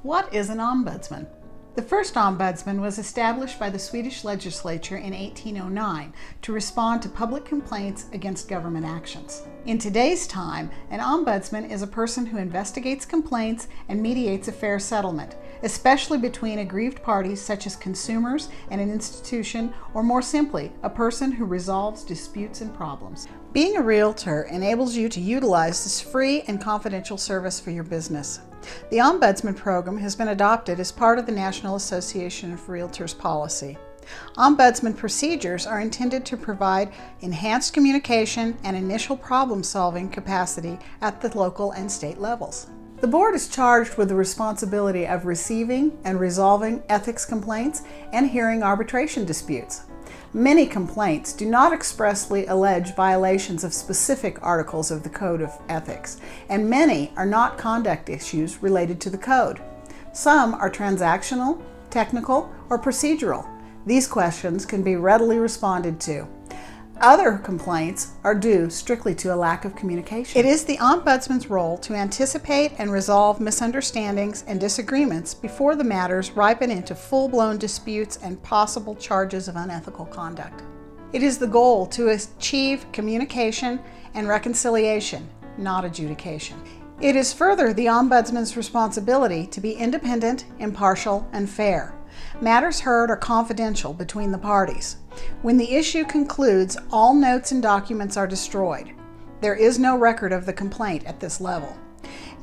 What is an ombudsman? The first ombudsman was established by the Swedish legislature in 1809 to respond to public complaints against government actions. In today's time, an ombudsman is a person who investigates complaints and mediates a fair settlement, especially between aggrieved parties such as consumers and an institution, or more simply, a person who resolves disputes and problems. Being a realtor enables you to utilize this free and confidential service for your business. The Ombudsman program has been adopted as part of the National Association of Realtors policy. Ombudsman procedures are intended to provide enhanced communication and initial problem-solving capacity at the local and state levels. The board is charged with the responsibility of receiving and resolving ethics complaints and hearing arbitration disputes. Many complaints do not expressly allege violations of specific articles of the Code of Ethics, and many are not conduct issues related to the code. Some are transactional, technical, or procedural. These questions can be readily responded to. Other complaints are due strictly to a lack of communication. It is the Ombudsman's role to anticipate and resolve misunderstandings and disagreements before the matters ripen into full-blown disputes and possible charges of unethical conduct. It is the goal to achieve communication and reconciliation, not adjudication. It is further the Ombudsman's responsibility to be independent, impartial, and fair. Matters heard are confidential between the parties. When the issue concludes, all notes and documents are destroyed. There is no record of the complaint at this level.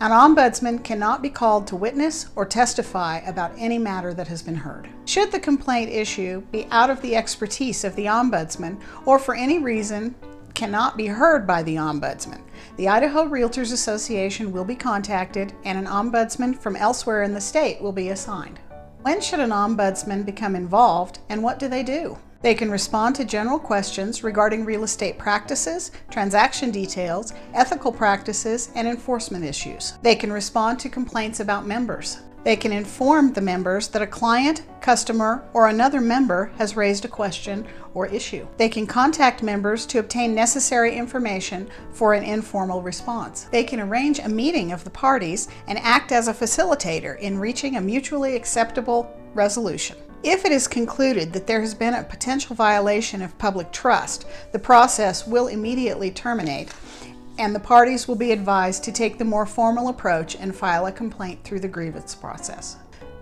An ombudsman cannot be called to witness or testify about any matter that has been heard. Should the complaint issue be out of the expertise of the ombudsman or for any reason cannot be heard by the ombudsman, the Idaho Realtors Association will be contacted and an ombudsman from elsewhere in the state will be assigned. When should an ombudsman become involved and what do they do? They can respond to general questions regarding real estate practices, transaction details, ethical practices, and enforcement issues. They can respond to complaints about members. They can inform the members that a client, customer, or another member has raised a question or issue. They can contact members to obtain necessary information for an informal response. They can arrange a meeting of the parties and act as a facilitator in reaching a mutually acceptable resolution. If it is concluded that there has been a potential violation of public trust, the process will immediately terminate and the parties will be advised to take the more formal approach and file a complaint through the grievance process.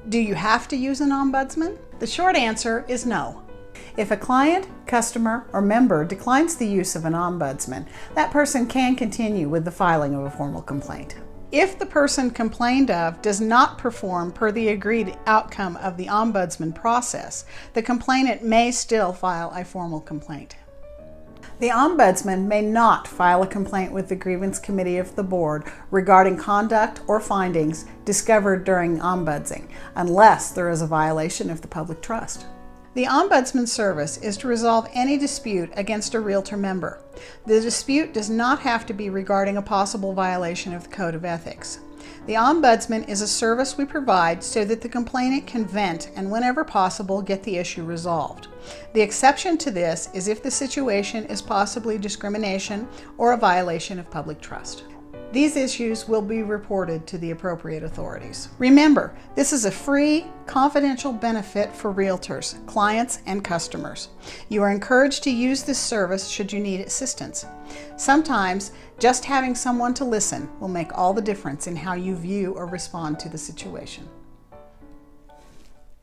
Do you have to use an ombudsman? The short answer is no. If a client, customer, or member declines the use of an ombudsman, that person can continue with the filing of a formal complaint. If the person complained of does not perform per the agreed outcome of the ombudsman process, the complainant may still file a formal complaint. The ombudsman may not file a complaint with the grievance committee of the board regarding conduct or findings discovered during ombudsing, unless there is a violation of the public trust. The Ombudsman service is to resolve any dispute against a Realtor member. The dispute does not have to be regarding a possible violation of the Code of Ethics. The Ombudsman is a service we provide so that the complainant can vent and whenever possible get the issue resolved. The exception to this is if the situation is possibly discrimination or a violation of public trust. These issues will be reported to the appropriate authorities. Remember, this is a free, confidential benefit for realtors, clients, and customers. You are encouraged to use this service should you need assistance. Sometimes, just having someone to listen will make all the difference in how you view or respond to the situation.